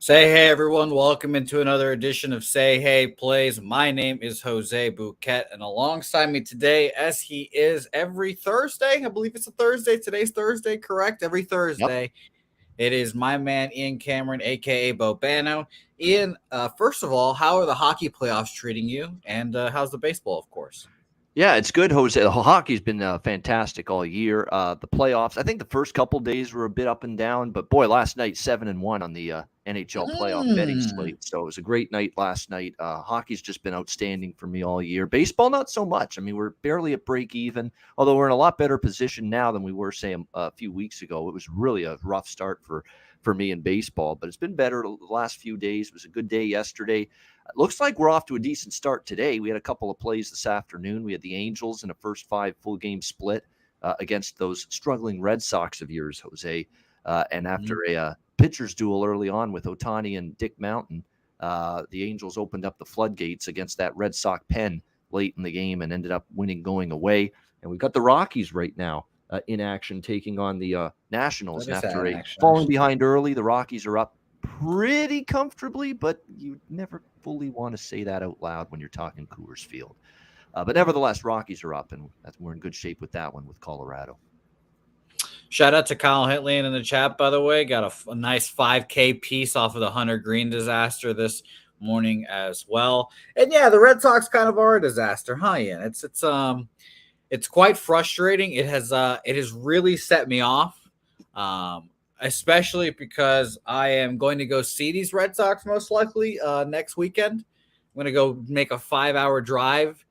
Say hey everyone, welcome into another edition of Say Hey Plays. My name is Jose Bouquett, and alongside me today, as he is every Thursday, I believe it's a Thursday. Today's Thursday, correct? Every Yep. Thursday. It is my man Ian Cameron, aka Bobano. Ian, first of all, how are the hockey playoffs treating you? And how's the baseball, of course? Yeah, it's good, Jose. The hockey's been fantastic all year. The playoffs, I think the first couple days were a bit up and down, but boy, last night 7-1 on the NHL playoff betting Mm. slate. So it was a great night last night. Hockey's just been outstanding for me all year. Baseball, not so much. I mean, we're barely at break even, although we're in a lot better position now than we were, say, a few weeks ago. It was really a rough start for me in baseball, but it's been better the last few days. It was a good day yesterday. Looks like we're off to a decent start today. We had a couple of plays this afternoon. We had the Angels in a first 5 full game split against those struggling Red Sox of yours, Jose. And after a pitcher's duel early on with Ohtani and Dick Mountain, the Angels opened up the floodgates against that Red Sox pen late in the game and ended up winning going away. And we've got the Rockies right now in action taking on the Nationals. That And is after sad, a actually. falling behind early, the Rockies are up pretty comfortably, but you never fully want to say that out loud when you're talking Coors Field. But nevertheless, Rockies are up, and we're in good shape with that one with Colorado. Shout out to Kyle Hitley in the chat, by the way. Got a nice 5K piece off of the Hunter Green disaster this morning as well. And yeah, the Red Sox kind of are a disaster, huh? Ian? It's quite frustrating. It has really set me off. Especially because I am going to go see these Red Sox most likely next weekend. I'm going to go make a 5-hour drive,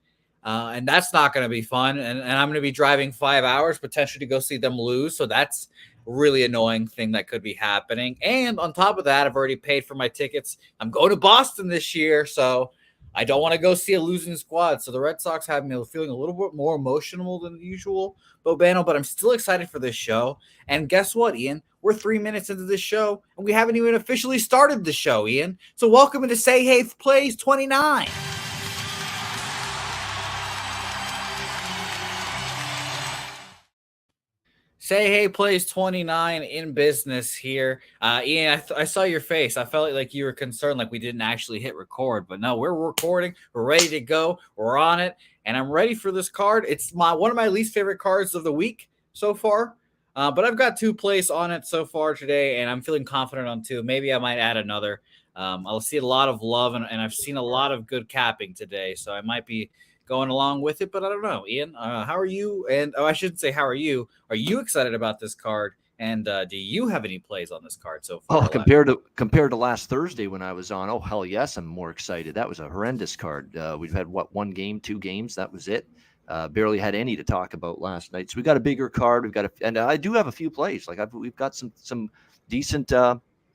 and that's not going to be fun. And I'm going to be driving 5 hours potentially to go see them lose. So that's a really annoying thing that could be happening. And on top of that, I've already paid for my tickets. I'm going to Boston this year, so I don't want to go see a losing squad. So the Red Sox have me feeling a little bit more emotional than usual, Bobano, but I'm still excited for this show. And guess what, Ian? We're 3 minutes into this show, and we haven't even officially started the show, Ian. So welcome to Say Hey Plays 29. Say Hey Plays 29 in business here. Ian, I saw your face. I felt like you were concerned like we didn't actually hit record, but no, we're recording. We're ready to go. We're on it, and I'm ready for this card. It's one of my least favorite cards of the week so far. But I've got 2 plays on it so far today, and I'm feeling confident on 2. Maybe I might add another. I'll see a lot of love, and I've seen a lot of good capping today, so I might be going along with it, but I don't know. Ian, how are you? And I shouldn't say how are you. Are you excited about this card? And do you have any plays on this card so far? Oh, compared to last Thursday when I was on, oh hell yes, I'm more excited. That was a horrendous card. We've had 1 game, 2 games. That was it. Barely had any to talk about last night. So we got a bigger card. And I do have a few plays. Like we've got some decent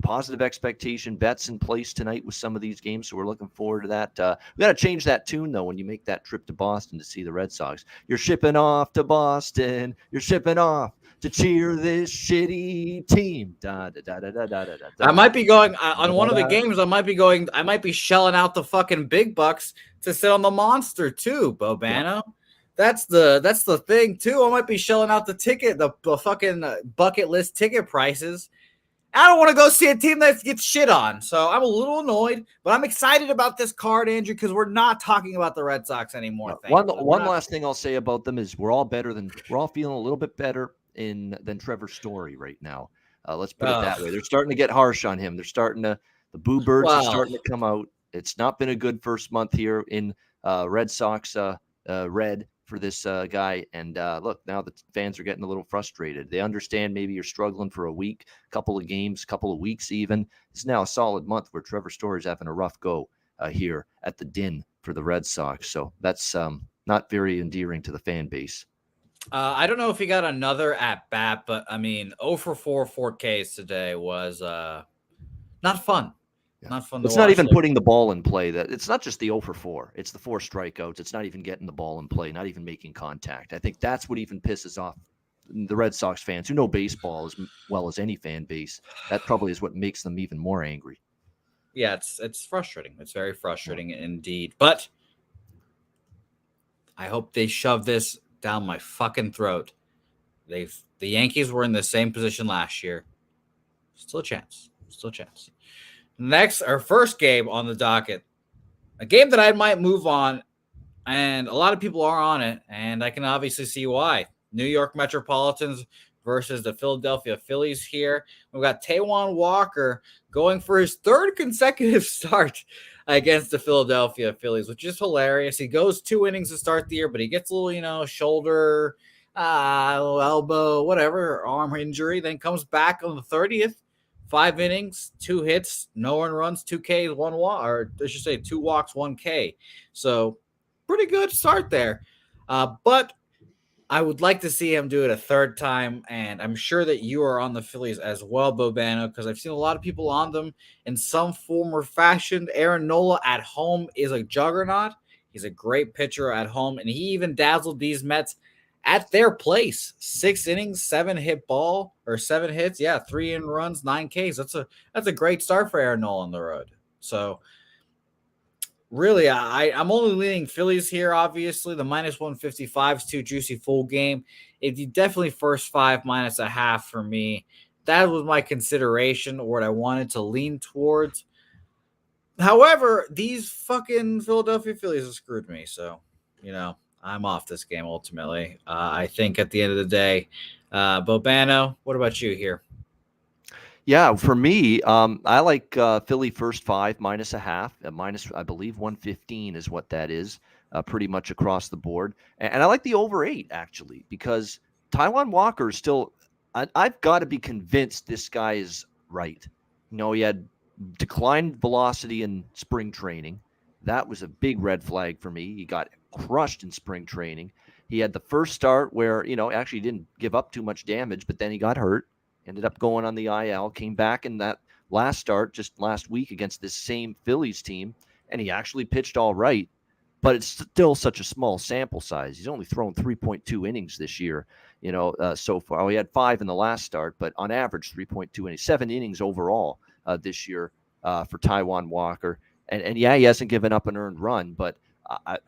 positive expectation bets in place tonight with some of these games. So we're looking forward to that. We got to change that tune though when you make that trip to Boston to see the Red Sox. You're shipping off to Boston. You're shipping off to cheer this shitty team. I might be going on one of the games. I might be shelling out the fucking big bucks to sit on the monster too, Bobano. Yep. That's the thing too. I might be shelling out the fucking bucket list ticket prices. I don't want to go see a team that gets shit on. So I'm a little annoyed, but I'm excited about this card, Andrew, because we're not talking about the Red Sox anymore. One last thing I'll say about them is we're all feeling a little bit better than Trevor Story right now. Let's put it that way. They're starting to get harsh on him. The boo birds are starting to come out. It's not been a good first month here in Red Sox red for this guy. And look, now the fans are getting a little frustrated. They understand maybe you're struggling for a week, couple of games, couple of weeks even. It's now a solid month where Trevor Story's having a rough go here at the Den for the Red Sox. So that's not very endearing to the fan base. I don't know if he got another at bat, but I mean, 0 for 4 Ks today was not fun. Yeah. Not fun. It's not even putting the ball in play. That it's not just the 0 for 4. It's the 4 strikeouts. It's not even getting the ball in play, not even making contact. I think that's what even pisses off the Red Sox fans who know baseball as well as any fan base. That probably is what makes them even more angry. Yeah, it's frustrating. It's very frustrating indeed. But I hope they shove this down my fucking throat. The Yankees were in the same position last year. Still a chance. Next, our first game on the docket, a game that I might move on, and a lot of people are on it, and I can obviously see why. New York Metropolitans versus the Philadelphia Phillies here. We've got Taijuan Walker going for his third consecutive start against the Philadelphia Phillies, which is hilarious. He goes 2 innings to start the year, but he gets a little, shoulder, elbow, whatever, arm injury, then comes back on the 30th. 5 innings, 2 hits, no earned runs, 2 Ks, 1 walk, or I should say 2 walks, 1 K. So pretty good start there. But I would like to see him do it a third time, and I'm sure that you are on the Phillies as well, Bobano, because I've seen a lot of people on them in some form or fashion. Aaron Nola at home is a juggernaut. He's a great pitcher at home, and he even dazzled these Mets at their place. 6 innings, 7 hit ball, or 7 hits, 3 in runs, 9 Ks. That's a great start for Aaron Nola on the road. So really, I'm only leaning Phillies here, obviously. The minus 155 is too juicy full game. It definitely first 5 minus a half for me. That was my consideration or what I wanted to lean towards. However, these fucking Philadelphia Phillies have screwed me. So, I'm off this game ultimately. I think at the end of the day, Bobano, what about you here? Yeah, for me, I like Philly first 5 minus a half, minus I believe 115 is what that is, pretty much across the board. And I like the over 8 actually because Taijuan Walker is still. I've got to be convinced this guy is right. He had declined velocity in spring training. That was a big red flag for me. He got crushed in spring training. He had the first start where actually didn't give up too much damage, but then he got hurt. Ended up going on the IL, came back in that last start just last week against this same Phillies team, and he actually pitched all right, but it's still such a small sample size. He's only thrown 3.2 innings this year, so far. He had 5 in the last start, but on average 3.2 innings, 7 innings overall this year for Taijuan Walker. And he hasn't given up an earned run, but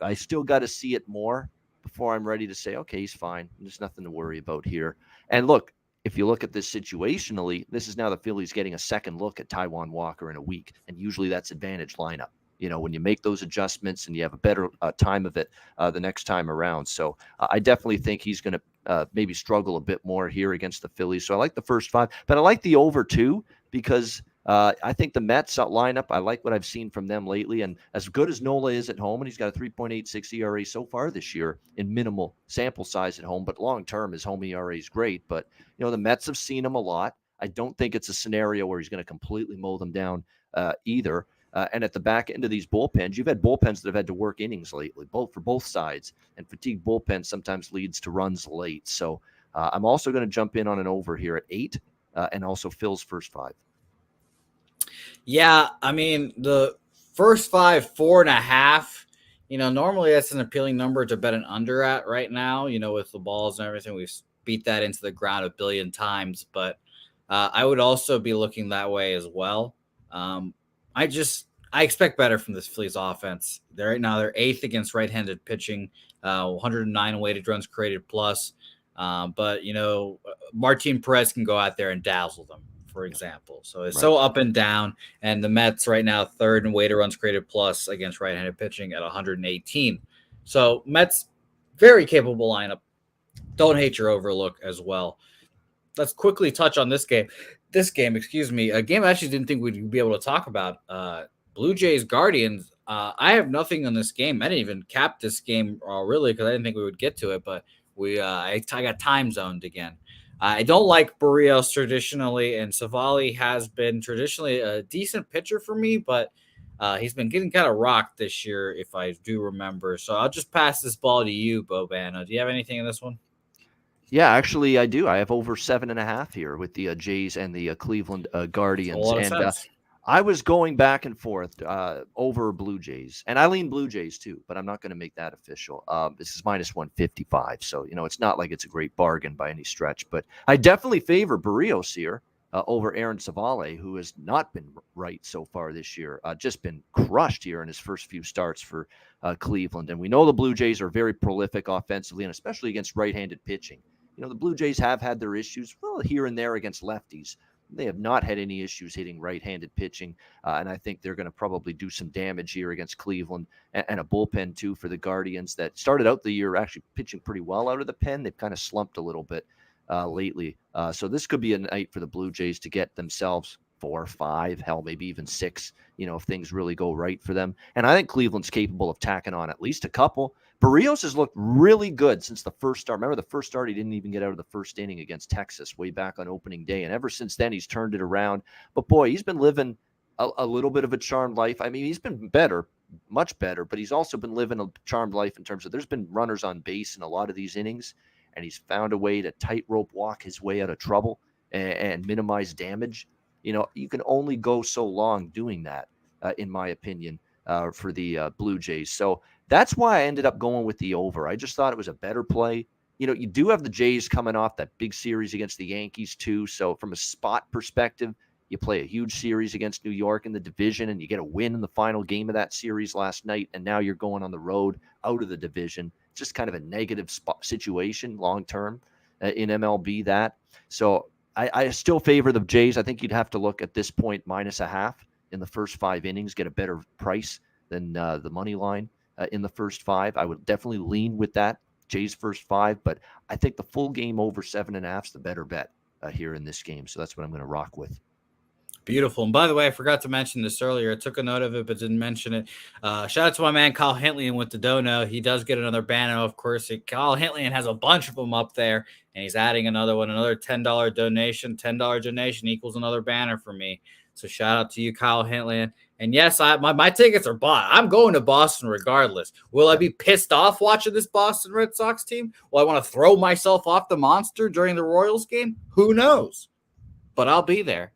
I still got to see it more before I'm ready to say, okay, he's fine. There's nothing to worry about here. And look, if you look at this situationally, this is now the Phillies getting a second look at Taijuan Walker in a week. And usually that's advantage lineup, when you make those adjustments and you have a better time of it the next time around. So I definitely think he's going to maybe struggle a bit more here against the Phillies. So I like the first 5, but I like the over too, because I think the Mets lineup, I like what I've seen from them lately. And as good as Nola is at home, and he's got a 3.86 ERA so far this year in minimal sample size at home, but long term his home ERA is great. But, the Mets have seen him a lot. I don't think it's a scenario where he's going to completely mow them down either. And at the back end of these bullpens, you've had bullpens that have had to work innings lately, for both sides. And fatigue bullpen sometimes leads to runs late. So I'm also going to jump in on an over here at 8 and also Phil's first 5. Yeah, I mean, the first 5, 4.5, normally that's an appealing number to bet an under at right now, with the balls and everything. We've beat that into the ground a billion times, but I would also be looking that way as well. I expect better from this Phillies offense. They're 8th against right-handed pitching, 109 weighted runs created plus. But, Martin Perez can go out there and dazzle them, for example. So it's so up and down. And the Mets right now, 3rd in weighted runs created plus against right-handed pitching at 118. So Mets, very capable lineup. Don't hate your overlook as well. Let's quickly touch on this game. A game I actually didn't think we'd be able to talk about. Blue Jays Guardians. I have nothing on this game. I didn't even cap this game really because I didn't think we would get to it, but I got time zoned again. I don't like Barrios traditionally, and Savali has been traditionally a decent pitcher for me, but he's been getting kind of rocked this year, if I do remember. So I'll just pass this ball to you, Bobano. Do you have anything in this one? Yeah, actually, I do. I have over 7.5 here with the Jays and the Cleveland Guardians. And I was going back and forth over Blue Jays, and I lean Blue Jays too, but I'm not going to make that official. This is minus 155, so it's not like it's a great bargain by any stretch. But I definitely favor Barrios here over Aaron Savale, who has not been right so far this year. Just been crushed here in his first few starts for Cleveland, and we know the Blue Jays are very prolific offensively, and especially against right-handed pitching. The Blue Jays have had their issues, here and there against lefties. They have not had any issues hitting right-handed pitching, and I think they're going to probably do some damage here against Cleveland, and a bullpen too for the Guardians that started out the year actually pitching pretty well out of the pen. They've kind of slumped a little bit lately, so this could be a night for the Blue Jays to get themselves 4, 5, hell, maybe even 6, if things really go right for them. And I think Cleveland's capable of tacking on at least a couple. Barrios has looked really good since the first start. Remember the first start, he didn't even get out of the first inning against Texas way back on opening day. And ever since then, he's turned it around. But boy, he's been living a little bit of a charmed life. I mean, he's been better, much better, but he's also been living a charmed life in terms of there's been runners on base in a lot of these innings, and he's found a way to tightrope walk his way out of trouble and minimize damage. You can only go so long doing that, in my opinion, for the Blue Jays. So that's why I ended up going with the over. I just thought it was a better play. You do have the Jays coming off that big series against the Yankees too. So from a spot perspective, you play a huge series against New York in the division, and you get a win in the final game of that series last night, and now you're going on the road out of the division. Just kind of a negative situation long term in MLB that. So I still favor the Jays. I think you'd have to look at this point -0.5 in the first 5 innings, get a better price than the money line in the first 5. I would definitely lean with that, Jays first 5, but I think the full game over 7.5 is the better bet here in this game. So that's what I'm going to rock with. Beautiful. And by the way, I forgot to mention this earlier. I took a note of it, but didn't mention it. Shout out to my man, Kyle Hintley, with the dono. He does get another banner, of course. Kyle Hintley has a bunch of them up there, and he's adding another one, another $10 donation. $10 donation equals another banner for me. So shout out to you, Kyle Hintley. And yes, my tickets are bought. I'm going to Boston regardless. Will I be pissed off watching this Boston Red Sox team? Will I want to throw myself off the monster during the Royals game? Who knows? But I'll be there.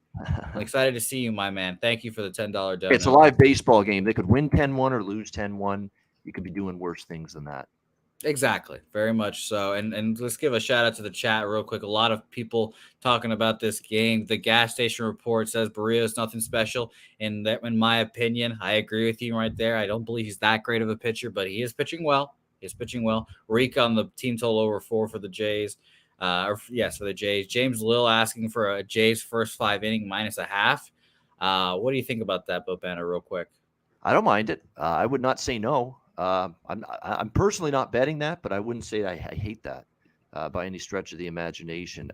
I'm excited to see you, my man. Thank you for the $10 donation. It's a live baseball game. They could win 10-1 or lose 10-1. You could be doing worse things than that. Exactly. Very much so. And let's give a shout out to the chat real quick. A lot of people talking about this game. The gas station report says Barrios nothing special. And that, in my opinion, I agree with you right there. I don't believe he's that great of a pitcher, but he is pitching well. Reek on the team total over 4 for the Jays. For the Jays. James Lill asking for a Jays first 5 inning -0.5. What do you think about that, Bo Banner, real quick? I don't mind it. I would not say no. I'm personally not betting that, but I wouldn't say I hate that by any stretch of the imagination.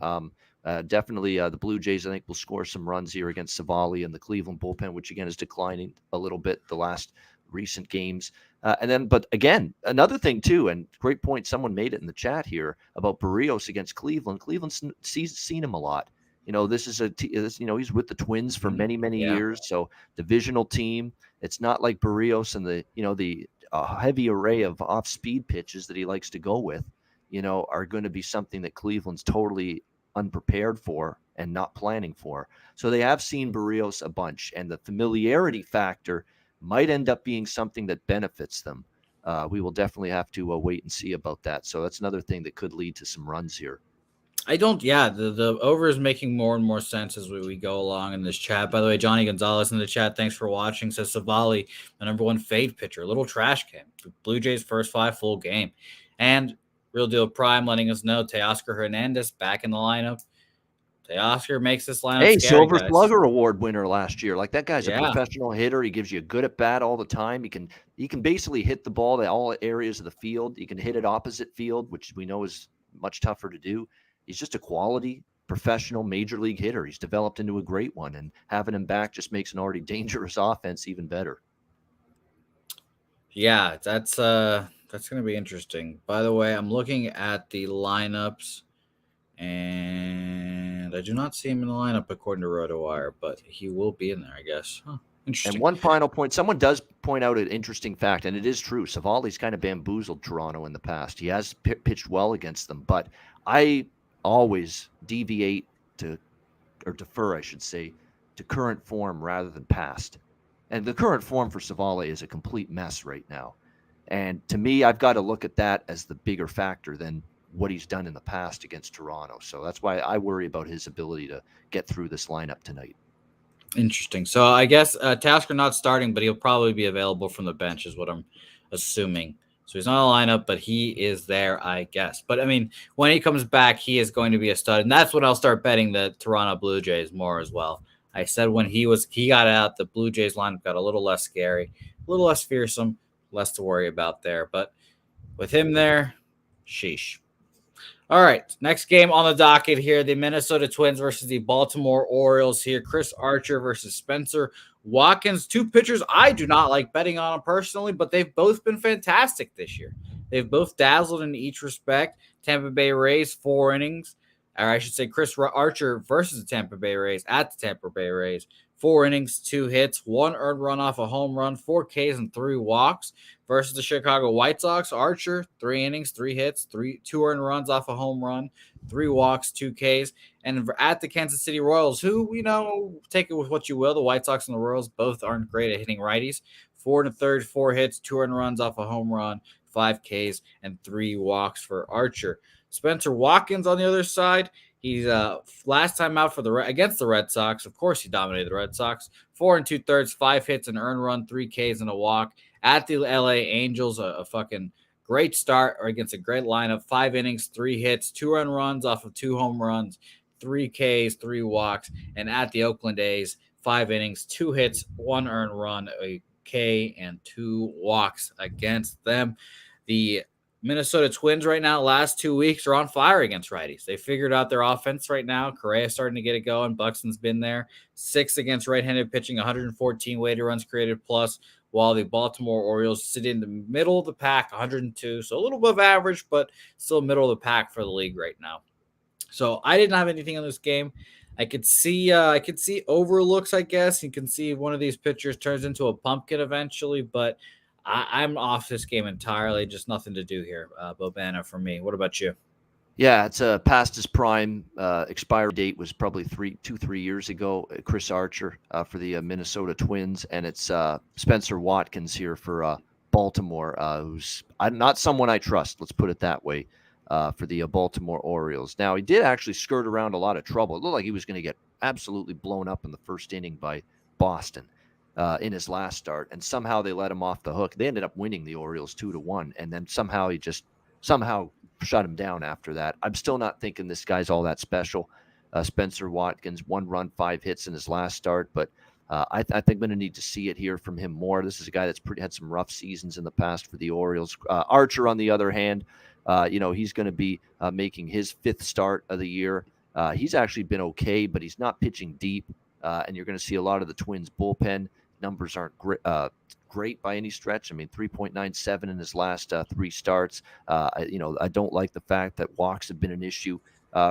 Definitely the Blue Jays, I think, will score some runs here against Savali and the Cleveland bullpen, which again is declining a little bit the last recent games. But again, another thing too, and great point, someone made it in the chat here about Barrios against Cleveland. Cleveland's seen him a lot. This is he's with the Twins for many, many years. So divisional team. It's not like Barrios and the heavy array of off-speed pitches that he likes to go with, are going to be something that Cleveland's totally unprepared for and not planning for. So they have seen Barrios a bunch, and the familiarity factor might end up being something that benefits them. We will definitely have to wait and see about that. So that's another thing that could lead to some runs here. The over is making more and more sense as we go along in this chat. By the way, Johnny Gonzalez in the chat, thanks for watching, says Savali, the number 1 fade pitcher, a little trash can. Blue Jays first 5 full game. And Real Deal Prime letting us know Teoscar Hernandez back in the lineup. Teoscar makes this lineup scary, Silver guys. Slugger Award winner last year. Like, that guy's a professional hitter. He gives you a good at bat all the time. He can basically hit the ball in all areas of the field. You can hit it opposite field, which we know is much tougher to do. He's just a quality professional major league hitter. He's developed into a great one, and having him back just makes an already dangerous offense even better. Yeah, that's going to be interesting. By the way, I'm looking at the lineups, and I do not see him in the lineup according to RotoWire, but he will be in there, I guess. Interesting. And one final point, someone does point out an interesting fact, and it is true. Savali's kind of bamboozled Toronto in the past. He has pitched well against them, but I always deviate defer, I should say, to current form rather than past. And the current form for Savali is a complete mess right now. And to me, I've got to look at that as the bigger factor than what he's done in the past against Toronto. So that's why I worry about his ability to get through this lineup tonight. Interesting. So I guess Tasker not starting, but he'll probably be available from the bench is what I'm assuming. So he's not in the lineup, but he is there, I guess. But I mean, when he comes back, he is going to be a stud. And that's when I'll start betting the Toronto Blue Jays more as well. I said when he got out, the Blue Jays lineup got a little less scary, a little less fearsome, less to worry about there. But with him there, sheesh. All right, next game on the docket here, the Minnesota Twins versus the Baltimore Orioles here. Chris Archer versus Spencer Watkins, two pitchers I do not like betting on them personally, but they've both been fantastic this year. They've both dazzled in each respect. Tampa Bay Rays, 4 innings, or I should say Chris Archer versus the Tampa Bay Rays at the Tampa Bay Rays. 4 innings, 2 hits, 1 earned run off a home run, 4 Ks, and 3 walks. Versus the Chicago White Sox, Archer, 3 innings, 3 hits, 2 earned runs off a home run, 3 walks, 2 Ks. And at the Kansas City Royals, who, take it with what you will. The White Sox and the Royals both aren't great at hitting righties. 4 1/3, 4 hits, 2 earned runs off a home run, 5 Ks, and 3 walks for Archer. Spencer Watkins on the other side. He's last time out against the Red Sox. Of course, he dominated the Red Sox. 4 2/3, 5 hits, an earned run, 3 Ks, and a walk. At the LA Angels, a fucking great start or against a great lineup. 5 innings, 3 hits, 2 earned runs off of 2 home runs, 3 Ks, 3 walks. And at the Oakland A's, 5 innings, 2 hits, 1 earned run, a K, and 2 walks against them. The Minnesota Twins right now, last 2 weeks, are on fire against righties. They figured out their offense right now. Correa's starting to get it going. Buxton's been there. 6 against right-handed pitching, 114 weighted runs created plus, while the Baltimore Orioles sit in the middle of the pack, 102. So a little above average, but still middle of the pack for the league right now. So I didn't have anything on this game. I could see overlooks, I guess. You can see one of these pitchers turns into a pumpkin eventually, but I'm off this game entirely. Just nothing to do here, Bobana, for me. What about you? Yeah, it's past his prime. Expiry date was probably 3 years ago. Chris Archer for the Minnesota Twins, and it's Spencer Watkins here for Baltimore, who's not someone I trust. Let's put it that way. For the Baltimore Orioles. Now, he did actually skirt around a lot of trouble. It looked like he was going to get absolutely blown up in the first inning by Boston in his last start, and somehow they let him off the hook. They ended up winning the Orioles 2-1, and then somehow he just shut him down after that. I'm still not thinking this guy's all that special. Spencer Watkins, 1 run, 5 hits in his last start, but I think I'm going to need to see it here from him more. This is a guy that's had some rough seasons in the past for the Orioles. Archer, on the other hand, he's going to be making his 5th start of the year. He's actually been okay, but he's not pitching deep, and you're going to see a lot of the Twins' bullpen numbers aren't great by any stretch. I mean, 3.97 in his last 3 starts. I don't like the fact that walks have been an issue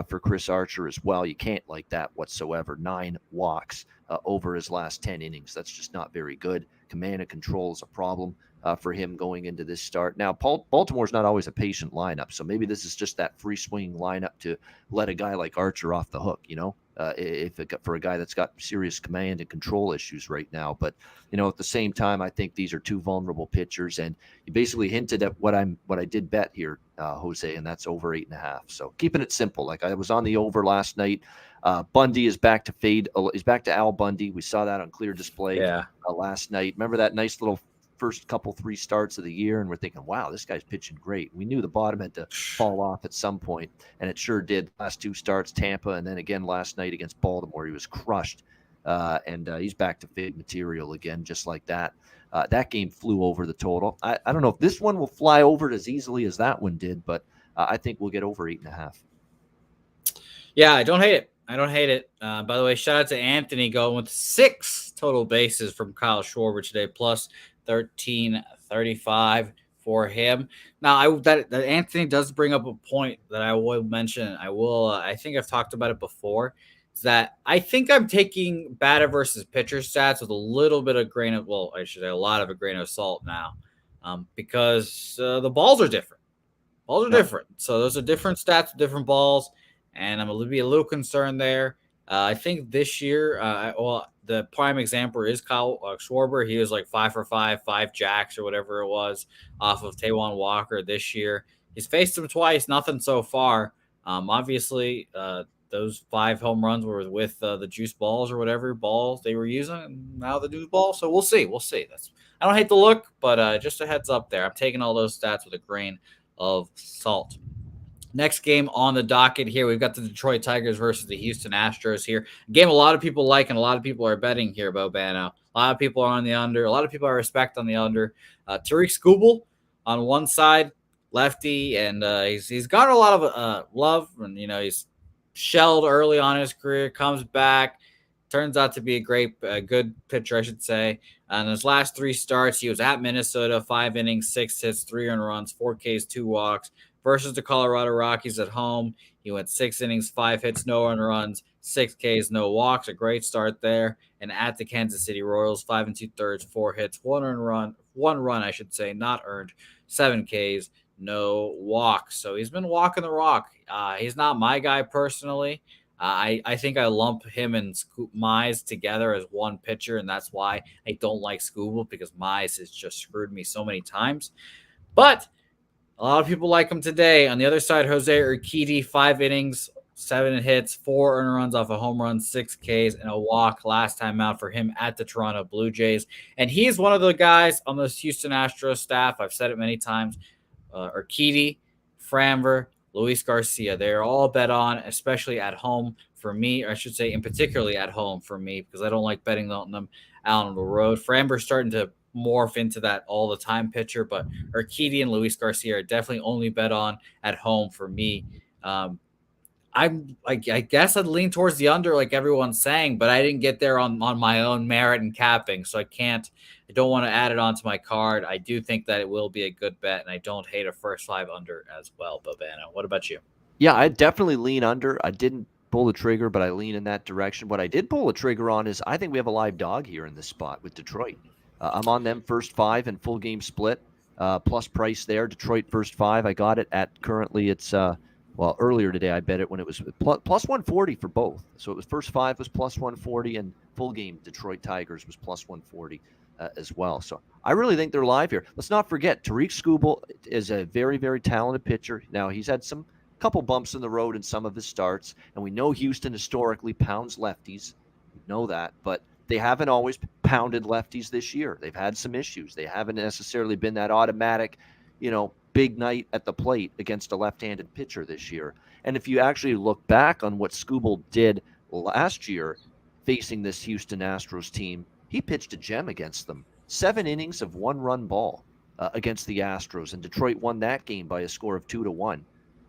for Chris Archer as well. You can't like that whatsoever. 9 walks over his last 10 innings. That's just not very good. Command and control is a problem for him going into this start. Now, Baltimore's not always a patient lineup, so maybe this is just that free swinging lineup to let a guy like Archer off the hook, for a guy that's got serious command and control issues right now. But, at the same time, I think these are 2 vulnerable pitchers, and you basically hinted at what I did bet here, Jose, and that's over 8.5. So keeping it simple. Like I was on the over last night. Bundy is back to fade. He's back to Al Bundy. We saw that on clear display last night. Remember that nice little first 3 starts of the year, and we're thinking, wow, this guy's pitching great. We knew the bottom had to fall off at some point, and it sure did. Last 2 starts, Tampa, and then again last night against Baltimore, he was crushed, and he's back to fade material again, just like that. That game flew over the total. I don't know if this one will fly over it as easily as that one did, but I think we'll get over 8.5. Yeah, I don't hate it. By the way, shout out to Anthony going with 6 total bases from Kyle Schwarber today, plus 1335 for him. Now, that Anthony does bring up a point that I will mention. I think I've talked about it before. Is that I think I'm taking batter versus pitcher stats with a little bit of grain of, I should say a lot of a grain of salt now, because the balls are different. Balls are different. So those are different stats with different balls, and I'm going to be a little concerned there. I think this year, the prime example is Kyle Schwarber. He was like 5 for 5 jacks or whatever it was off of Taijuan Walker this year. He's faced him twice, nothing so far. Obviously, the those 5 home runs were with the juice balls or whatever balls they were using, and now the new ball. So we'll see. I don't hate the look, but just a heads up there. I'm taking all those stats with a grain of salt. Next game on the docket here, we've got the Detroit Tigers versus the Houston Astros here. A game a lot of people like and a lot of people are betting here, Bobano. A lot of people are on the under. A lot of people are respect on the under. Tariq Skubal on one side, lefty, and he's got a lot of love. And, he's shelled early on in his career, comes back, turns out to be a good pitcher, I should say. And his last 3 starts, he was at Minnesota, 5 innings, 6 hits, 3 earned runs, 4 Ks, 2 walks. Versus the Colorado Rockies at home, he went 6 innings, 5 hits, no earned runs, 6 Ks, no walks. A great start there. And at the Kansas City Royals, 5 2/3, 4 hits, 1 run, I should say, not earned, 7 Ks, no walks. So he's been walking the rock. He's not my guy personally. I think I lump him and Mize together as one pitcher, and that's why I don't like Skubal, because Mize has just screwed me so many times. But a lot of people like him today. On the other side, Jose Urquidy, 5 innings, 7 hits, 4 earned runs off a home run, 6 Ks, and a walk last time out for him at the Toronto Blue Jays. And he's one of the guys on the Houston Astros staff. I've said it many times. Urquidy, Framber, Luis Garcia. They're all bet on, especially at home for me. Or I should say, in particularly at home for me, because I don't like betting on them out on the road. Framber's starting to morph into that all the time pitcher, but Urquidy and Luis Garcia are definitely only bet on at home for me. I guess I'd lean towards the under, like everyone's saying, but I didn't get there on my own merit and capping, so I don't want to add it onto my card. I do think that it will be a good bet, and I don't hate a first 5 under as well. Bobano, what about you? Yeah, I definitely lean under. I didn't pull the trigger, but I lean in that direction. What I did pull the trigger on is I think we have a live dog here in this spot with Detroit. I'm on them first 5 and full game split, plus price there. Detroit first 5. I got it at currently it's earlier today I bet it when it was plus 140 for both. So it was first 5 was plus 140 and full game Detroit Tigers was plus 140 as well. So I really think they're live here. Let's not forget Tariq Skubal is a very, very talented pitcher. Now he's had some couple bumps in the road in some of his starts, and we know Houston historically pounds lefties. We know that, but they haven't always pounded lefties this year. They've had some issues. They haven't necessarily been that automatic, big night at the plate against a left-handed pitcher this year. And if you actually look back on what Skubal did last year facing this Houston Astros team, he pitched a gem against them. 7 innings of 1-run ball against the Astros, and Detroit won that game by a score of 2-1.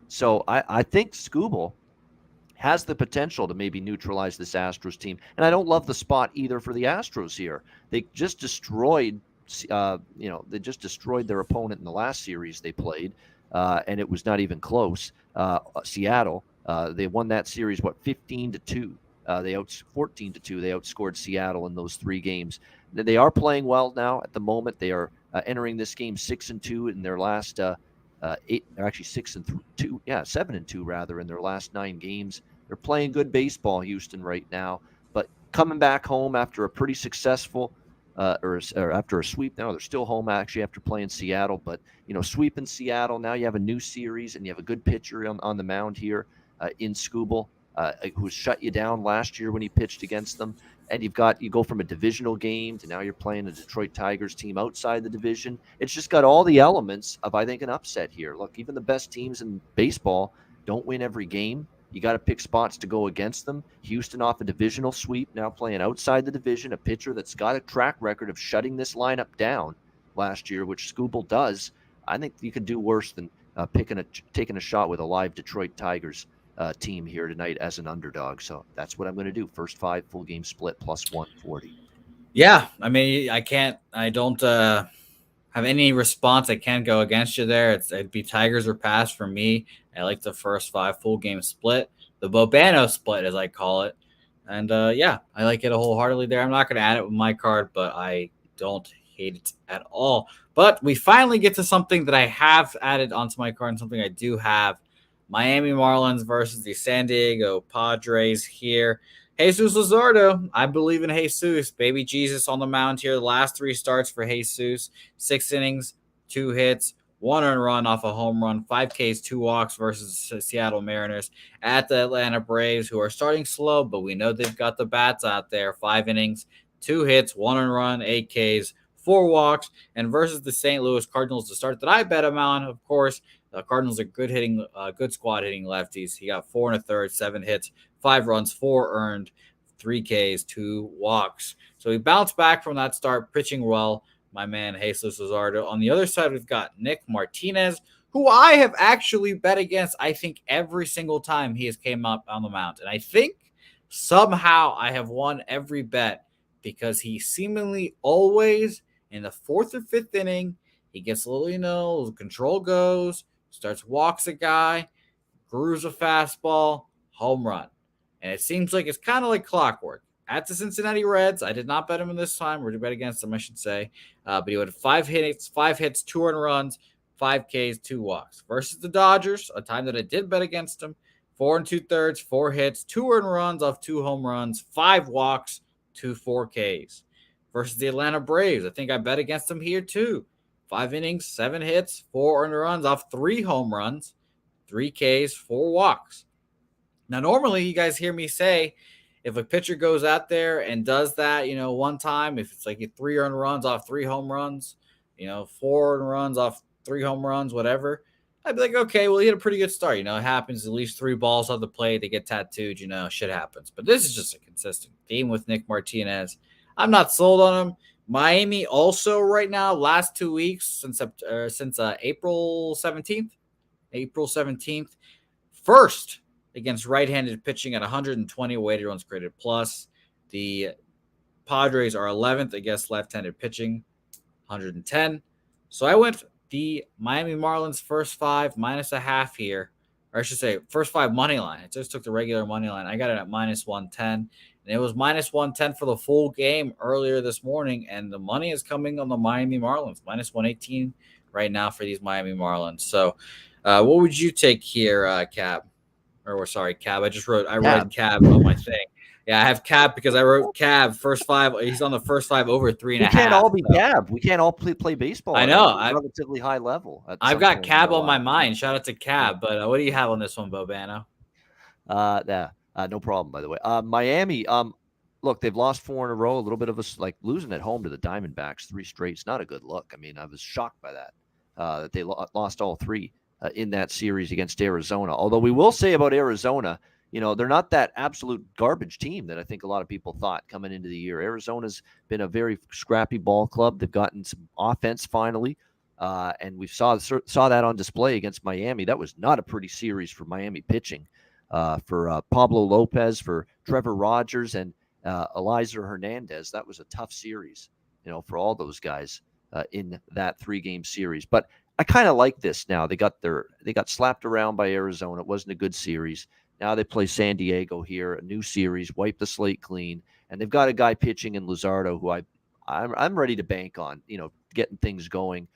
So I think Skubal has the potential to maybe neutralize this Astros team. And I don't love the spot either for the Astros here. They just destroyed, their opponent in the last series they played, and it was not even close. Seattle, they won that series, 15-2. 14-2. They outscored Seattle in those 3 games. They are playing well now at the moment. They are entering this game 6-2 in their last 8. They're actually 6-2. Yeah, 7-2 rather in their last 9 games. They're playing good baseball, Houston, right now. But coming back home after a pretty successful, or after a sweep. Now they're still home actually after playing Seattle. But sweeping Seattle. Now you have a new series and you have a good pitcher on the mound here in Skubal, who shut you down last year when he pitched against them. And you go from a divisional game to now you're playing a Detroit Tigers team outside the division. It's just got all the elements of, I think, an upset here. Look, even the best teams in baseball don't win every game. You got to pick spots to go against them. Houston off a divisional sweep, now playing outside the division, a pitcher that's got a track record of shutting this lineup down last year, which Skubal does. I think you could do worse than taking a shot with a live Detroit Tigers team here tonight as an underdog. So that's what I'm going to do. First 5 full game split plus 140. Yeah, I mean, I don't have any response. I can't go against you there. It'd be Tigers or pass for me. I like the first 5 full game split, the Bobano split as I call it. And I like it wholeheartedly there. I'm not going to add it with my card, but I don't hate it at all. But we finally get to something that I have added onto my card and something I do have. Miami Marlins versus the San Diego Padres here. Jesus Luzardo, I believe in Jesus. Baby Jesus on the mound here. The last 3 starts for Jesus. 6 innings, 2 hits, 1 earned run off a home run, 5 Ks, 2 walks versus Seattle Mariners at the Atlanta Braves, who are starting slow, but we know they've got the bats out there. 5 innings, 2 hits, 1 earned run, 8 Ks, 4 walks, and versus the St. Louis Cardinals, the start that I bet him on, of course. The Cardinals are good squad hitting lefties. He got 4 1/3, 7 hits, 5 runs, 4 earned, 3 Ks, 2 walks. So he bounced back from that start, pitching well. My man Jesus Luzardo. On the other side, we've got Nick Martinez, who I have actually bet against, I think, every single time he has came up on the mound. And I think somehow I have won every bet because he seemingly always in the 4th or 5th inning, he gets a little, control goes, starts walks a guy, grooves a fastball, home run. And it seems like it's kind of like clockwork. At the Cincinnati Reds, I did not bet him in this time, or to bet against him, I should say. But he had 5 hits, 2 earned runs, 5 Ks, 2 walks. Versus the Dodgers, a time that I did bet against him, 4 2/3, 4 hits, 2 earned runs off 2 home runs, 5 walks, 4 Ks. Versus the Atlanta Braves, I think I bet against him here too. 5 innings, 7 hits, 4 earned runs off 3 home runs, 3 Ks, 4 walks. Now, normally you guys hear me say, if a pitcher goes out there and does that, one time, if it's like 3 earned runs off 3 home runs, 4 earned runs off 3 home runs, whatever, I'd be like, okay, well, he had a pretty good start. It happens, at least 3 balls on the plate, they get tattooed, shit happens. But this is just a consistent theme with Nick Martinez. I'm not sold on him. Miami also right now, last 2 weeks since April 17th, first against right-handed pitching at 120 weighted runs created plus. The Padres are 11th against left-handed pitching, 110. So I went the Miami Marlins first 5 minus a half here, or I should say first 5 money line. I just took the regular money line. I got it at minus 110, and it was minus 110 for the full game earlier this morning, and the money is coming on the Miami Marlins, minus 118 right now for these Miami Marlins. So what would you take here, Cab? Or sorry, Cab. I read Cab on my thing. Yeah, I have Cab because I wrote Cab first 5. He's on the first 5 over 3.5. We can't all be Cab. We can't all play baseball. I know. At a relatively high level. I've got Cab on my mind. Shout out to Cab. But what do you have on this one, Bobano? No problem, by the way. Miami, look, they've lost 4 in a row. A little bit of losing at home to the Diamondbacks, 3 straight. It's not a good look. I mean, I was shocked by that they lost all 3. In that series against Arizona. Although we will say about Arizona, they're not that absolute garbage team that I think a lot of people thought coming into the year. Arizona's been a very scrappy ball club. They've gotten some offense finally, and we saw that on display against Miami. That was not a pretty series for Miami pitching, for Pablo Lopez, for Trevor Rogers, and Eliza Hernandez. That was a tough series, for all those guys in that 3-game series. But I kind of like this now. They got slapped around by Arizona. It wasn't a good series. Now they play San Diego here, a new series, wipe the slate clean, and they've got a guy pitching in Luzardo who I'm ready to bank on, getting things going,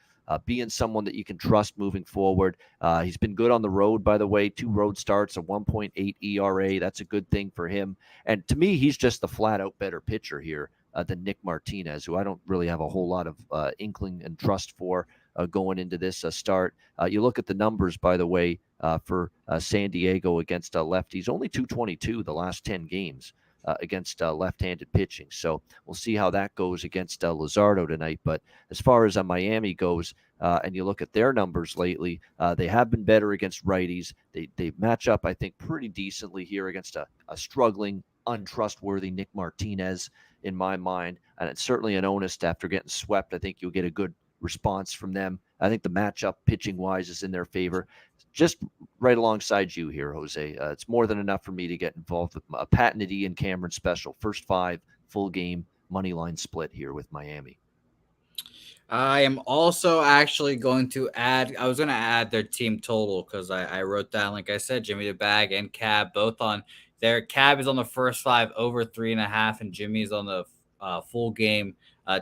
being someone that you can trust moving forward. He's been good on the road, by the way, 2 road starts, a 1.8 ERA. That's a good thing for him. And to me, he's just the flat out better pitcher here than Nick Martinez, who I don't really have a whole lot of inkling and trust for. Going into this start. You look at the numbers, by the way, for San Diego against lefties, only 222 the last 10 games against left-handed pitching. So we'll see how that goes against Luzardo tonight. But as far as Miami goes, and you look at their numbers lately, they have been better against righties. They match up, I think, pretty decently here against a struggling, untrustworthy Nick Martinez, in my mind. And it's certainly an onus after getting swept. I think you'll get a good response from them. I think the matchup pitching wise is in their favor. Just right alongside you here, Jose. It's more than enough for me to get involved with a patented Ian Cameron special. First 5 full game money line split here with Miami. I am also actually going to add. I was going to add their team total because I wrote down, like I said, Jimmy the Bag and Cab both on their. Cab is on the first 5 over 3.5, and Jimmy's on the full game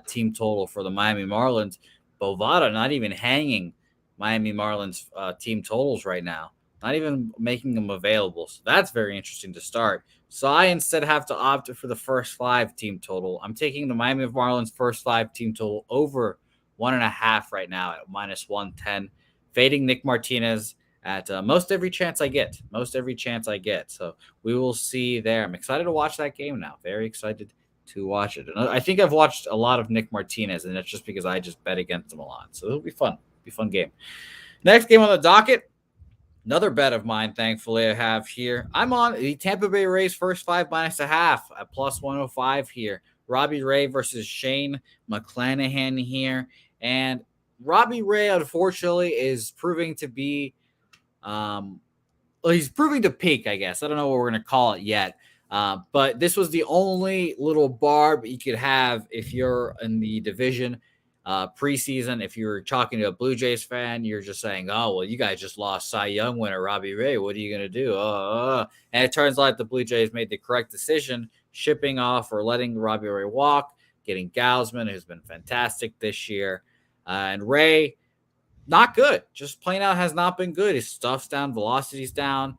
team total for the Miami Marlins. Bovada not even hanging Miami Marlins team totals right now, not even making them available. So that's very interesting to start. So I instead have to opt for the first 5 team total. I'm taking the Miami Marlins first 5 team total over 1.5 right now at minus 110. fading Nick Martinez at most every chance I get. Most every chance I get. So we will see there. I'm excited to watch that game now. Very excited to watch it. And I think I've watched a lot of Nick Martinez, and that's just because I just bet against him a lot. So it'll be fun. It'll be a fun game. Next game on the docket. Another bet of mine, thankfully, I have here. I'm on the Tampa Bay Rays first 5 minus a half at plus 105 here. Robbie Ray versus Shane McClanahan here. And Robbie Ray, unfortunately, is proving to be, he's proving to peak, I guess. I don't know what we're going to call it yet. But this was the only little barb you could have if you're in the division preseason. If you're talking to a Blue Jays fan, you're just saying, oh, well, you guys just lost Cy Young winner Robbie Ray. What are you going to do? And it turns out the Blue Jays made the correct decision, shipping off or letting Robbie Ray walk, getting Gausman, who's been fantastic this year. And Ray, not good. Just plain out has not been good. His stuff's down, velocity's down.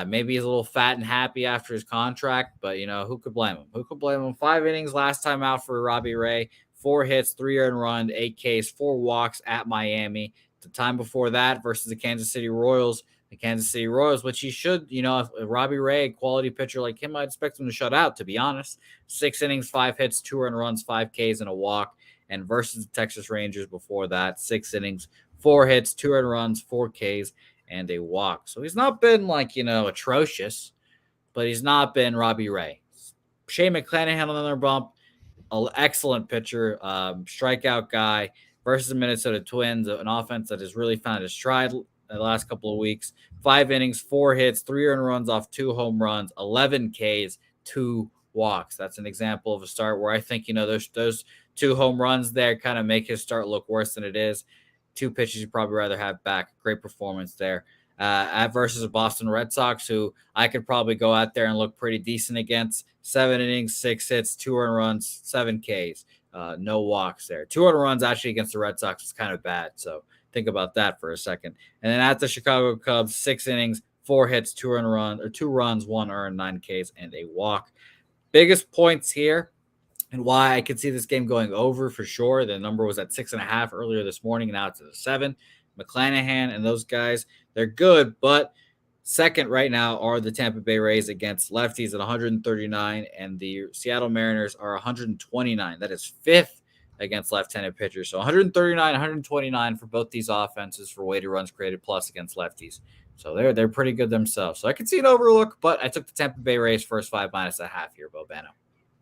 Maybe he's a little fat and happy after his contract, but, who could blame him? Who could blame him? 5 innings last time out for Robbie Ray. 4 hits, 3 earned run, 8 Ks, 4 walks at Miami. The time before that versus the Kansas City Royals. The Kansas City Royals, which he should, if Robbie Ray, a quality pitcher like him, I'd expect him to shut out, to be honest. 6 innings, 5 hits, 2 earned runs, 5 Ks, and a walk. And versus the Texas Rangers before that, 6 innings, 4 hits, 2 earned runs, 4 Ks, and a walk. So he's not been atrocious, but he's not been Robbie Ray. Shane McClanahan on another bump. An excellent pitcher, strikeout guy versus the Minnesota Twins, an offense that has really found its stride the last couple of weeks. 5 innings, 4 hits, 3 earned runs off 2 home runs, 11 Ks, 2 walks. That's an example of a start where I think, those 2 home runs there kind of make his start look worse than it is. 2 pitches you'd probably rather have back. Great performance there. Versus the Boston Red Sox, who I could probably go out there and look pretty decent against. 7 innings, 6 hits, 2 earned runs, 7 Ks, no walks there. 2 earned runs actually against the Red Sox is kind of bad, so think about that for a second. And then at the Chicago Cubs, 6 innings, 4 hits, 2 runs, 1 earned, 9 Ks, and a walk. Biggest points here, and why I could see this game going over for sure. The number was at 6.5 earlier this morning, now it's at 7. McClanahan and those guys, they're good, but second right now are the Tampa Bay Rays against lefties at 139, and the Seattle Mariners are 129. That is 5th against left-handed pitchers. So 139, 129 for both these offenses for weighted runs created plus against lefties. So they're pretty good themselves. So I could see an overlook, but I took the Tampa Bay Rays first 5 minus a half here, Bobano.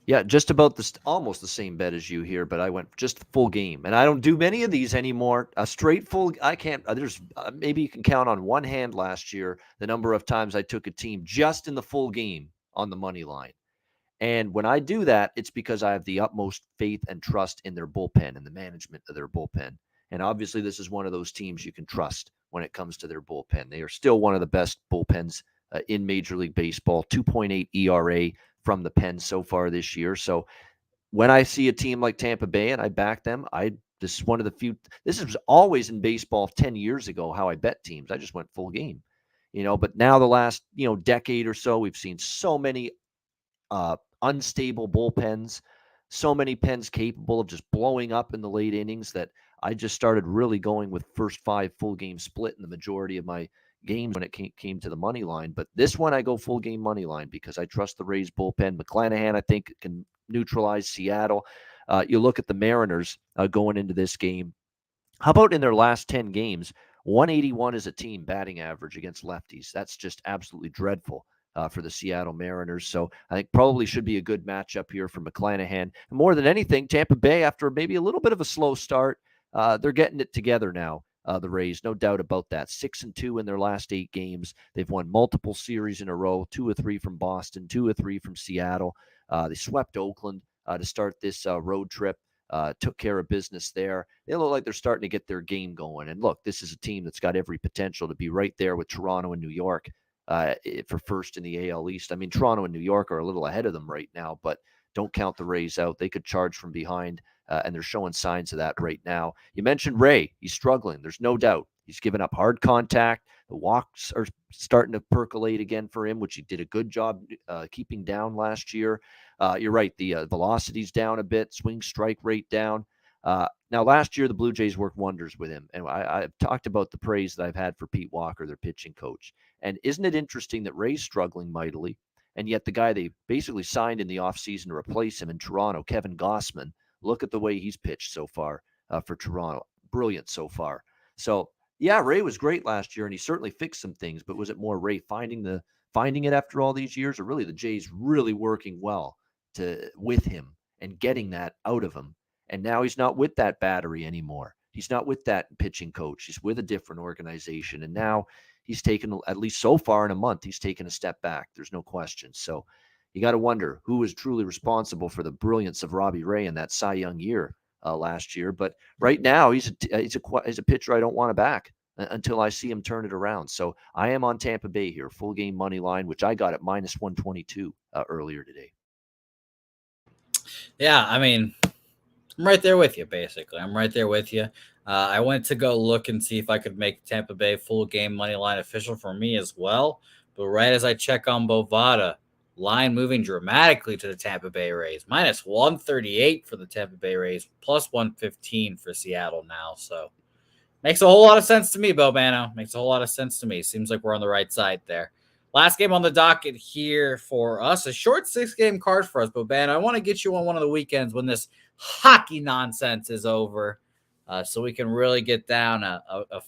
Yeah, just about almost the same bet as you here, but I went just full game, and I don't do many of these anymore. A straight full, I can't. There's maybe you can count on one hand last year the number of times I took a team just in the full game on the money line. And when I do that, it's because I have the utmost faith and trust in their bullpen and the management of their bullpen. And obviously, this is one of those teams you can trust when it comes to their bullpen. They are still one of the best bullpens in Major League Baseball. 2.8 ERA from the pen so far this year. So when I see a team like Tampa Bay and I back them, this is one of the few. This was always in baseball 10 years ago how I bet teams. I just went full game, But now the last decade or so, we've seen so many unstable bullpens, so many pens capable of just blowing up in the late innings that I just started really going with first 5 full game split in the majority of my games when it came to the money line. But this one, I go full game money line because I trust the Rays bullpen. McClanahan, I think, can neutralize Seattle. You look at the Mariners going into this game. How about in their last 10 games, 181 is a team batting average against lefties. That's just absolutely dreadful for the Seattle Mariners. So I think probably should be a good matchup here for McClanahan. And more than anything, Tampa Bay, after maybe a little bit of a slow start, they're getting it together now. The Rays, no doubt about that. 6-2 in their last 8 games. They've won multiple series in a row, 2 or 3 from Boston, 2 or 3 from Seattle. They swept Oakland to start this road trip, took care of business there. They look like they're starting to get their game going. And look, this is a team that's got every potential to be right there with Toronto and New York for first in the AL East. I mean, Toronto and New York are a little ahead of them right now, but don't count the Rays out. They could charge from behind. And they're showing signs of that right now. You mentioned Ray. He's struggling. There's no doubt. He's given up hard contact. The walks are starting to percolate again for him, which he did a good job keeping down last year. You're right. The velocity's down a bit. Swing strike rate down. Now, last year, the Blue Jays worked wonders with him. And I've talked about the praise that I've had for Pete Walker, their pitching coach. And isn't it interesting that Ray's struggling mightily? And yet the guy they basically signed in the offseason to replace him in Toronto, Kevin Gossman, look at the way he's pitched so far for Toronto. Brilliant so far. So, yeah, Ray was great last year, and he certainly fixed some things. But was it more Ray finding it after all these years, or really the Jays really working well with him and getting that out of him? And now he's not with that battery anymore. He's not with that pitching coach. He's with a different organization. And now he's taken, at least so far in a month, he's taken a step back. There's no question. So you got to wonder who was truly responsible for the brilliance of Robbie Ray in that Cy Young year last year. But right now, he's a pitcher I don't want to back until I see him turn it around. So I am on Tampa Bay here, full game money line, which I got at minus 122 earlier today. Yeah, I mean, I'm right there with you, basically. I'm right there with you. I went to go look and see if I could make Tampa Bay full game money line official for me as well. But right as I check on Bovada, line moving dramatically to the Tampa Bay Rays. Minus 138 for the Tampa Bay Rays, plus 115 for Seattle now. So makes a whole lot of sense to me, Bobano. Makes a whole lot of sense to me. Seems like we're on the right side there. Last game on the docket here for us, a short 6-game card for us, Bobano. I want to get you on one of the weekends when this hockey nonsense is over, so we can really get down a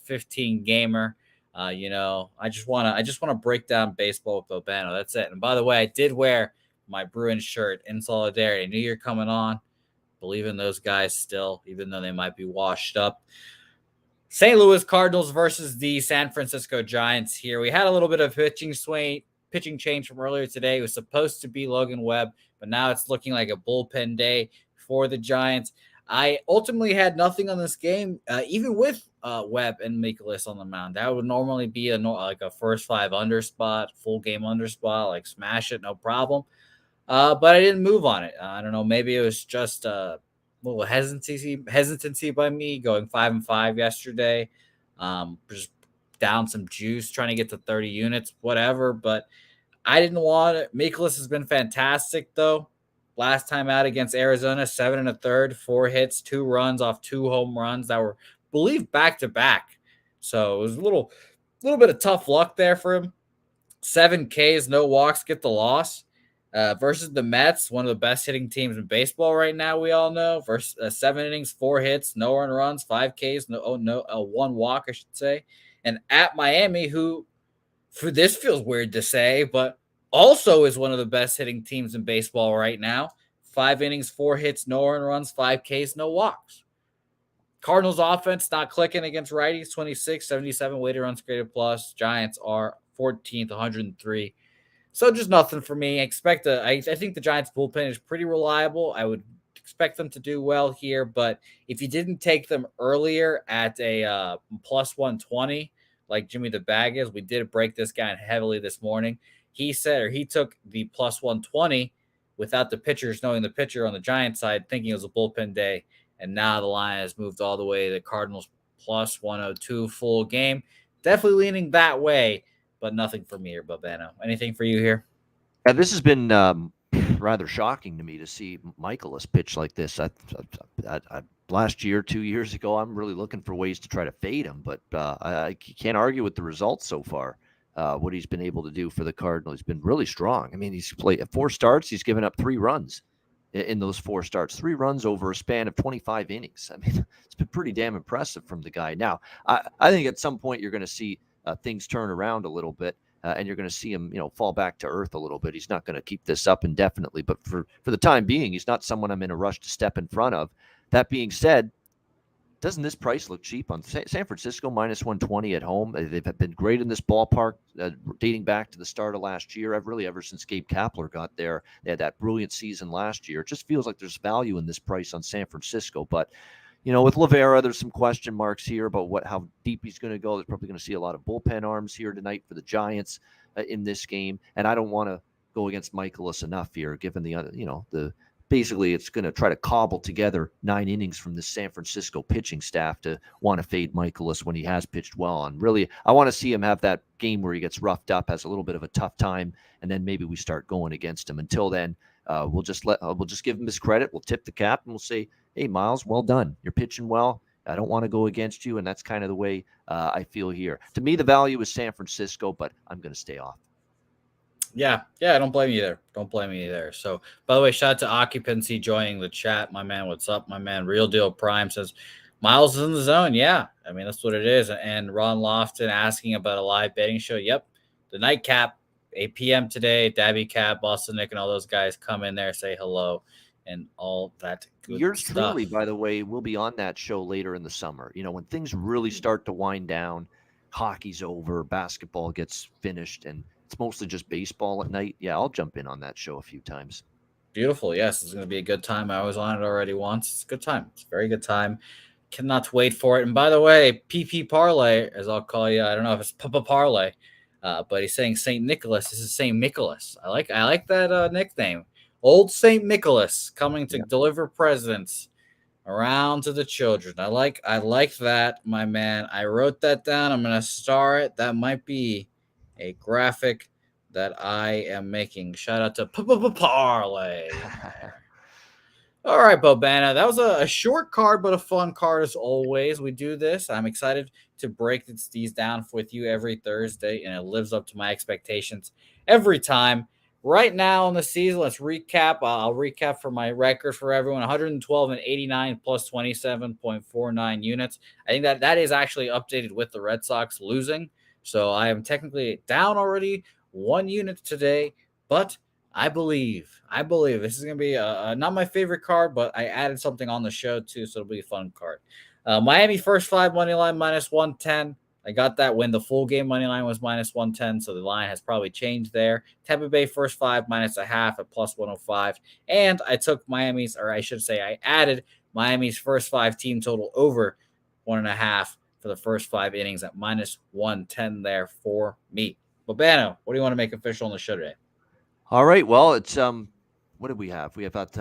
15-gamer. I just want to break down baseball with Bobano. That's it. And by the way, I did wear my Bruins shirt in solidarity. New Year coming on. Believe in those guys still, even though they might be washed up. St. Louis Cardinals versus the San Francisco Giants here. We had a little bit of pitching change from earlier today. It was supposed to be Logan Webb, but now it's looking like a bullpen day for the Giants. I ultimately had nothing on this game, even with Webb and Mikolas on the mound. That would normally be a first 5 under spot, full game under spot, like smash it, no problem. But I didn't move on it. I don't know. Maybe it was just little hesitancy by me going 5-5 yesterday. Just down some juice, trying to get to 30 units, whatever. But I didn't want it. Mikolas has been fantastic, though. Last time out against Arizona, 7 1/3, 4 hits, 2 runs off 2 home runs that were, I believe, back-to-back. So it was a little bit of tough luck there for him. 7 Ks, no walks, get the loss. Versus the Mets, one of the best hitting teams in baseball right now, we all know. Versus 7 innings, 4 hits, no earned runs, 5 Ks, 1 walk, I should say. And at Miami, who, for this feels weird to say, but also is one of the best hitting teams in baseball right now. 5 innings, 4 hits, no earned runs, 5 Ks, no walks. Cardinals offense not clicking against righties, 26, 77 weighted runs created plus. Giants are 14th, 103. So just nothing for me. I think the Giants bullpen is pretty reliable. I would expect them to do well here, but if you didn't take them earlier at a plus 120, like Jimmy the Bag is, we did break this guy heavily this morning. He took the plus 120 without the pitchers, knowing the pitcher on the Giants side, thinking it was a bullpen day, and now the line has moved all the way to the Cardinals plus 102 full game. Definitely leaning that way. But nothing for me here, Bobano. Anything for you here? Yeah, this has been rather shocking to me to see Mikolas pitch like this. Last year, 2 years ago, I'm really looking for ways to try to fade him, but I can't argue with the results so far. What he's been able to do for the Cardinals, he's been really strong. I mean, he's played 4 starts. He's given up 3 runs in those 4 starts, 3 runs over a span of 25 innings. I mean, it's been pretty damn impressive from the guy. Now, I think at some point you're going to see things turn around a little bit, and you're going to see him, fall back to earth a little bit. He's not going to keep this up indefinitely, but for the time being, he's not someone I'm in a rush to step in front of. That being said, doesn't this price look cheap on San Francisco minus 120 at home? They've been great in this ballpark dating back to the start of last year. Ever since Gabe Kapler got there, they had that brilliant season last year. It just feels like there's value in this price on San Francisco, but with Levera, there's some question marks here about how deep he's going to go. There's probably going to see a lot of bullpen arms here tonight for the Giants in this game, and I don't want to go against Mikolas enough here, given the basically it's going to try to cobble together 9 innings from the San Francisco pitching staff to want to fade Mikolas when he has pitched well. And really, I want to see him have that game where he gets roughed up, has a little bit of a tough time, and then maybe we start going against him. Until then, we'll just give him his credit. We'll tip the cap and we'll say, hey, Miles, well done. You're pitching well. I don't want to go against you, and that's kind of the way I feel here. To me, the value is San Francisco, but I'm going to stay off. Yeah, I don't blame you there. Don't blame me there. So, by the way, shout out to Occupancy joining the chat. My man, what's up? My man, Real Deal Prime says, Miles is in the zone. Yeah, I mean, that's what it is. And Ron Lofton asking about a live betting show. Yep, the nightcap, 8 p.m. today. Dabby Cap, Boston Nick, and all those guys come in there, say hello, and all that good Yours stuff. truly, by the way, will be on that show later in the summer. When things really start to wind down, hockey's over, basketball gets finished, and it's mostly just baseball at night. Yeah, I'll jump in on that show a few times. Beautiful. Yes, it's going to be a good time. I was on it already once. It's a good time. It's a very good time. Cannot wait for it. And by the way, PP Parlay, as I'll call you, I don't know if it's Papa Parlay, but he's saying St. Nicholas. This is St. Nicholas. I like that nickname. Old St. Nicholas coming to deliver presents around to the children. I like that, my man. I wrote that down. I'm gonna star it. That might be a graphic that I am making. Shout out to Parlay. All right, Bobana. That was a short card, but a fun card as always. We do this. I'm excited to break these down with you every Thursday, and it lives up to my expectations every time. Right now in the season, let's recap. I'll recap for my record for everyone: 112 and 89 plus 27.49 units. I think that is actually updated with the Red Sox losing. So I am technically down already 1 unit today, but I believe this is going to be not my favorite card, but I added something on the show too, so it'll be a fun card. Miami first 5 money line minus 110. I got that when the full game money line was minus 110, so the line has probably changed there. Tampa Bay first 5 minus a half at plus 105. And I took Miami's, or I should say I added Miami's first 5 team total over 1.5 for the first 5 innings at minus 110 there for me. Bobano, what do you want to make official on the show today? All right. Well, it's what did we have? We have got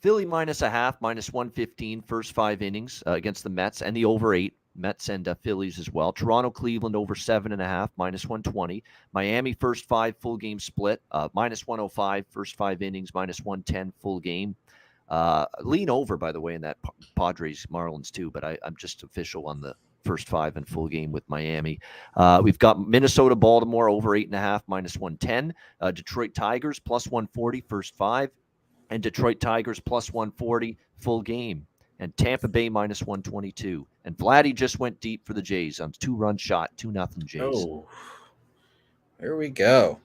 Philly minus a half, minus 115 first 5 innings against the Mets, and the over 8. Mets and Phillies as well. Toronto, Cleveland over 7.5, minus 120. Miami first 5 full game split, minus 105 first 5 innings, minus 110 full game. Lean over, by the way, in that Padres Marlins too, but I'm just official on the first 5 and full game with Miami. We've got Minnesota, Baltimore over 8.5, minus 110. Detroit Tigers plus 140 first 5, and Detroit Tigers plus 140 full game. And Tampa Bay minus 122. And Vladdy just went deep for the Jays on 2-run shot, 2-0 Jays. Oh, here we go.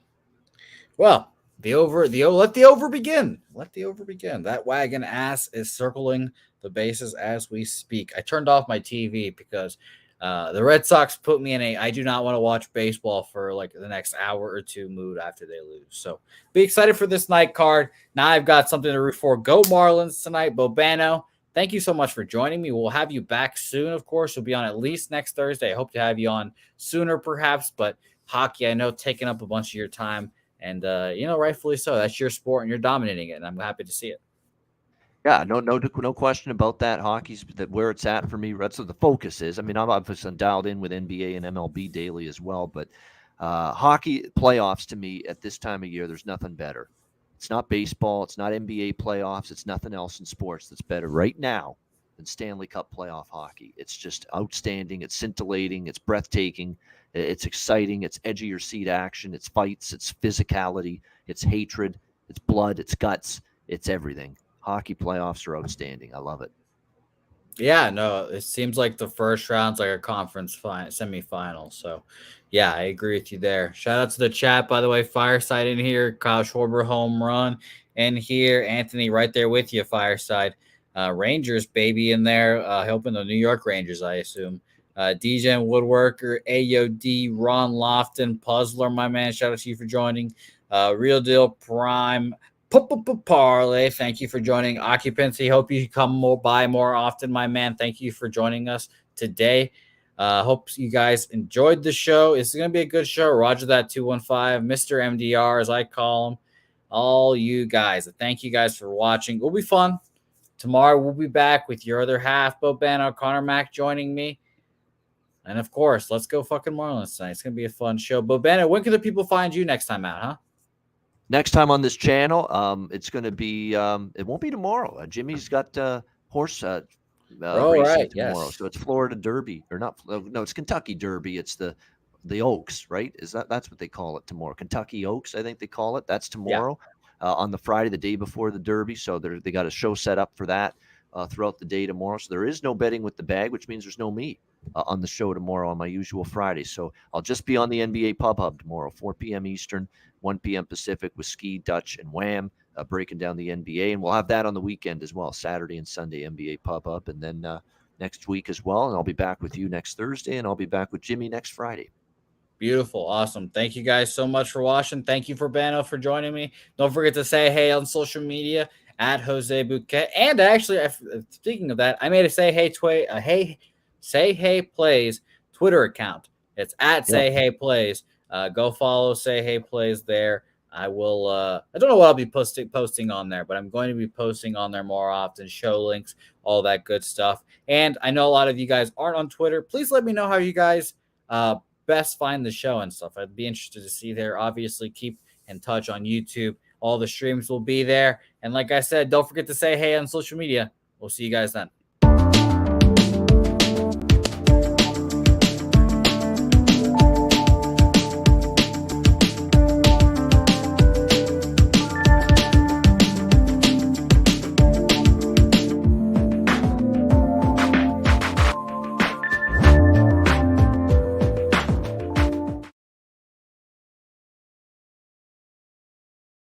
Well, let the over begin. Let the over begin. That wagon ass is circling the bases as we speak. I turned off my TV because the Red Sox put me in I do not want to watch baseball for like the next hour or two mood after they lose. So be excited for this night card. Now I've got something to root for. Go Marlins tonight. Bobano, thank you so much for joining me. We'll have you back soon, of course. You'll be on at least next Thursday. I hope to have you on sooner, perhaps. But hockey, I know, taking up a bunch of your time. And, rightfully so. That's your sport, and you're dominating it, and I'm happy to see it. Yeah, no question about that. Hockey's where it's at for me. That's what the focus is. I mean, I'm obviously dialed in with NBA and MLB daily as well, but hockey playoffs to me at this time of year, there's nothing better. It's not baseball. It's not NBA playoffs. It's nothing else in sports that's better right now than Stanley Cup playoff hockey. It's just outstanding. It's scintillating. It's breathtaking. It's exciting. It's edge of your seat action. It's fights. It's physicality. It's hatred. It's blood. It's guts. It's everything. Hockey playoffs are outstanding. I love it. Yeah, no, it seems like the first round's like a conference semifinal. So, yeah, I agree with you there. Shout out to the chat, by the way. Fireside in here. Kyle Schwarber home run in here. Anthony right there with you, Fireside. Rangers, baby, in there. Helping the New York Rangers, I assume. DJ and Woodworker, AOD, Ron Lofton, Puzzler, my man. Shout out to you for joining. Real Deal Prime. Parlay, thank you for joining. Occupancy, hope you come by more often, my man. Thank you for joining us today. Hope you guys enjoyed the show. It's going to be a good show. Roger that 215, Mr. MDR, as I call him. All you guys. Thank you guys for watching. It'll be fun. Tomorrow we'll be back with your other half, Bobano, Connor Mack joining me. And of course, let's go fucking Marlins tonight. It's going to be a fun show. Bobano, when can the people find you next time out, huh? Next time on this channel, it's going to be, it won't be tomorrow. Jimmy's got horse Oh, racing right. tomorrow. Yes. So it's Florida Derby, or not? No, it's Kentucky Derby. It's the Oaks, right? That's what they call it tomorrow? Kentucky Oaks, I think they call it. That's Yeah. tomorrow on the Friday, the day before the Derby. So they got a show set up for that throughout the day tomorrow. So there is no betting with the bag, which means there's no me on the show tomorrow on my usual Friday. So I'll just be on the NBA Pub Hub tomorrow, 4 p.m. Eastern, 1 p.m. Pacific, with Ski, Dutch, and Wham breaking down the NBA. And we'll have that on the weekend as well, Saturday and Sunday NBA Pub Hub. And then next week as well. And I'll be back with you next Thursday, and I'll be back with Jimmy next Friday. Beautiful. Awesome. Thank you guys so much for watching. Thank you for Bano for joining me. Don't forget to say hey on social media at Jose Bouquett. And actually, speaking of that, I made a Say Hey Plays Twitter account. It's at Say Hey Plays. Go follow Say Hey Plays there. I will. I don't know what I'll be posting on there, but I'm going to be posting on there more often. Show links, all that good stuff. And I know a lot of you guys aren't on Twitter. Please let me know how you guys best find the show and stuff. I'd be interested to see there. Obviously, keep in touch on YouTube. All the streams will be there. And like I said, don't forget to say hey on social media. We'll see you guys then.